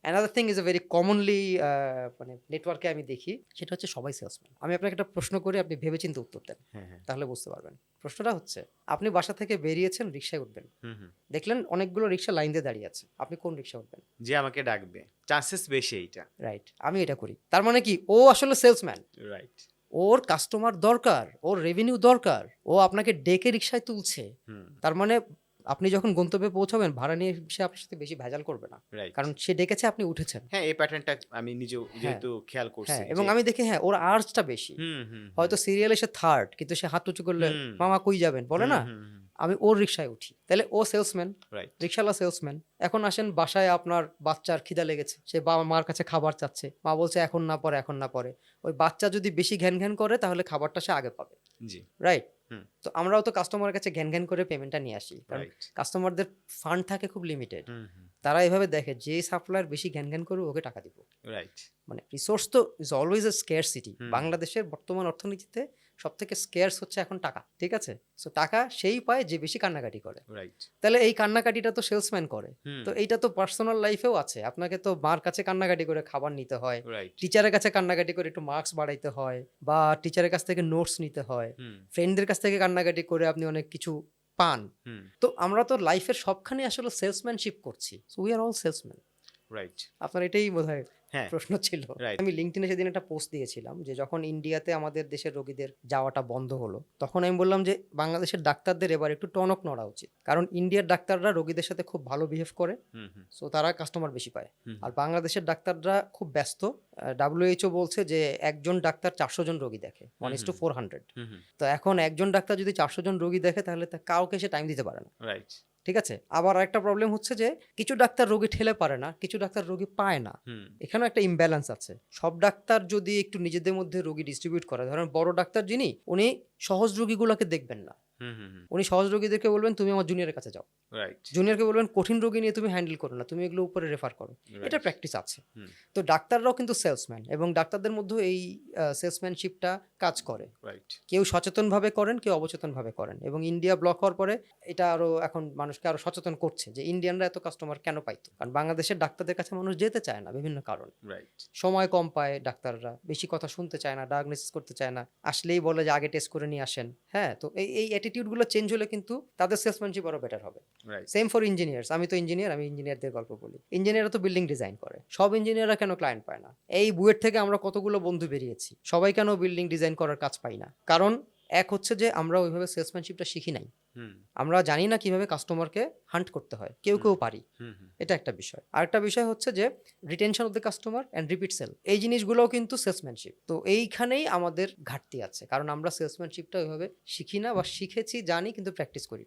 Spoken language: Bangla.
Another thing is a very commonly মানে নেটওয়ার্কে আমি দেখি, সেটা হচ্ছে সবাই সেলসম্যান। আমি আপনাকে একটা প্রশ্ন করি, আপনি ভেবেচিন্তে উত্তর দেন, হ্যাঁ, হ্যাঁ। তাহলে বুঝতে পারবেন। প্রশ্নটা হচ্ছে, আপনি বাসা থেকে বেরিয়েছেন, রিক্সায় উঠবেন, হুম, হুম। দেখলেন অনেকগুলো রিক্সা লাইন দিয়ে দাঁড়িয়ে আছে, আপনি কোন রিক্সা উঠবেন? যে আমাকে ডাকবে। চান্সেস বেশি এইটা। রাইট, আমি এটা করি। তার মানে কি, ও আসলে সেলসম্যান। রাইট। ওর কাস্টমার দরকার, ওর রেভিনিউ দরকার, ও আপনাকে ডেকে রিক্সায় তুলছে। হুম। তার মানে আপনি যখন গন্তব্যে পৌঁছাবেন, ভাড়া নিয়ে সে আপনার সাথে বেশি ভেজাল করবে না, রাইট। কারণ সে ডেকেছে, আপনি উঠেছেন। হ্যাঁ, এই প্যাটার্নটা আমি নিজেও হ্যাঁ, যেহেতু খেয়াল হ্যাঁ, করছি এবং যে আমি দেখি হ্যাঁ, ওর আর্জটা বেশি। হুম, হুম, হুম। হয়তো সিরিয়ালে সে থার্ড, কিন্তু সে হাত উঁচু করলে, হুম, মামা কই যাবেন বলে হুম, না, হুম, হুম। আমি ওর রিক্সায় উঠি। তাহলে ও সেলসম্যান, রাইট। রিক্সাওয়ালা সেলসম্যান। এখন আসেন বাসায়, আপনার বাচ্চার খিদা লেগেছে, সে বাবা মার কাছে খাবার চাচ্ছে, মা বলছে এখন না পরে, এখন না পরে। ওই বাচ্চা যদি বেশি ঘ্যান ঘ্যান করে, তাহলে খাবারটা সে আগে পাবে। জি। রাইট? হুম। তো আমরাও তো কাস্টমারের কাছে ঘ্যান ঘ্যান করে পেমেন্টটা নিয়ে আসি, কারণ রাইট। কাস্টমারদের ফান্ড থাকে খুব লিমিটেড। হুম, হুম। তারা এভাবে দেখে, যে সাপ্লায়ার বেশি ঘ্যান ঘ্যান করবে, ওকে টাকা দিব। রাইট। মানে রিসোর্স তো ইজ অলওয়েজ এ স্কেয়ারসিটি। হুম। বাংলাদেশের বর্তমান অর্থনীতিতে সবথেকে স্কেয়ার্স হচ্ছে এখন টাকা। ঠিক আছে? সো টাকা সেই পায় যে বেশি কান্নাকাটি করে। রাইট। তাহলে এই কান্নাকাটিটা তো সেলসম্যান করে। হুম। তো এইটা তো পার্সোনাল লাইফেও আছে। আপনাকে তো মার কাছে কান্নাকাটি করে খাবার নিতে হয়। রাইট। টিচারের কাছে কান্নাকাটি করে একটু মার্কস বাড়াইতে হয়, বা টিচারের কাছ থেকে নোটস নিতে হয়। হুম, ফ্রেন্ডদের কাছ থেকে কান্নাকাটি করে আপনি অনেক কিছু পান। হুম। তো আমরা তো লাইফের সবখানে আসলে সেলসম্যানশিপ করছি। So we are all salesman. Right. আপনার এটাই বোধহয় হ্যাঁ, প্রশ্ন ছিল। রাইট। আমি লিঙ্কডইনে সেদিন একটা পোস্ট দিয়েছিলাম যে যখন ইন্ডিয়াতে আমাদের দেশের রোগীদের যাওয়াটা বন্ধ হলো, তখন আমি বললাম যে বাংলাদেশের ডাক্তারদের এবার একটু টনক নড়া উচিত, কারণ ইন্ডিয়ার ডাক্তাররা রোগীদের সাথে খুব ভালো বিহেভ করে। হুম, হুম, সো তারা কাস্টমার বেশি পায়। হুম, আর বাংলাদেশের ডাক্তাররা খুব ব্যস্ত। ডাব্লিউএইচও বলছে যে একজন ডাক্তার 400 জন রোগী দেখে, হুম, 1:400। হুম, হুম। তো এখন একজন ডাক্তার যদি 400 জন রোগী দেখে, তাহলে কাউকে সে টাইম দিতে পারে না। রাইট। ঠিক আছে? আবার আরেকটা প্রবলেম হচ্ছে যে কিছু ডাক্তার রোগী ঠেলে পারে না, কিছু ডাক্তার রোগী পায় না। হুম। এখানেও একটা ইমব্যালেন্স আছে। সব ডাক্তার যদি একটু নিজেদের মধ্যে রোগী ডিস্ট্রিবিউট করে, ধরেন বড় ডাক্তার যিনি, উনি সহজ রোগীগুলোকে দেখবেন না। হুম, হুম, হুম। উনি সহজ রোগীদেরকে বলবেন, তুমি আমার জুনিয়রের কাছে যাও। রাইট। জুনিয়রকে বলবেন, কঠিন রোগী নিয়ে তুমি হ্যান্ডেল করো না, তুমি এগুলো উপরে রেফার করো। এটা রাইট। প্র্যাকটিস আছে। হুম। তো ডাক্তাররাও কিন্তু সেলসম্যান, এবং ডাক্তারদের মধ্যেও এই সেলসম্যানশিপটা কাজ করে। রাইট। কেউ সচেতনভাবে করেন, কেউ অবচেতনভাবে করেন, এবং ইন্ডিয়া ব্লক হওয়ার পরে এটা আরো এখন মানুষকে আরো সচেতন করছে যে ইন্ডিয়ানরা এত কাস্টমার কেন পাইতো, কারণ বাংলাদেশের ডাক্তারদের কাছে মানুষ যেতে চায় না বিভিন্ন কারণে। রাইট। সময় কম পায়, ডাক্তাররা বেশি কথা শুনতে চায় না, ডায়াগনোসিস করতে চায় না, আসলেই বলে যে আগে টেস্ট করে নিয়ে আসেন। হ্যাঁ, তো এই অ্যাটিটিউডগুলো চেঞ্জ হলে কিন্তু তাদের সেলসম্যানশিপ আরো বেটার হবে। রাইট। Same for engineers. আমি তো ইঞ্জিনিয়ার, আমি ইঞ্জিনিয়ারদের গল্প বলি। ইঞ্জিনিয়াররা তো বিল্ডিং ডিজাইন করে, সব ইঞ্জিনিয়াররা কেন ক্লায়েন্ট পায় না? এই বুয়েট থেকে আমরা কতগুলো বন্ধু বেরিয়েছি, সবাই কেন বিল্ডিং ডিজাইন করার কাজ পাই না? কারণ এক হচ্ছে যে আমরা ওইভাবে সেলসম্যানশিপটা শিখি নাই। হুম, আমরা জানি না কিভাবে কাস্টমারকে হান্ট করতে হয়। কেউ কেউ পারি, হুম, হুম। এটা একটা বিষয়। আরেকটা বিষয় হচ্ছে যে retention of the customer and repeat sale, এই জিনিসগুলোও কিন্তু সেলসম্যানশিপ। তো এইখানেই আমাদের ঘাটতি আছে, কারণ আমরা সেলসম্যানশিপটা ওইভাবে শিখি না, বা শিখেছি জানি কিন্তু প্র্যাকটিস করি।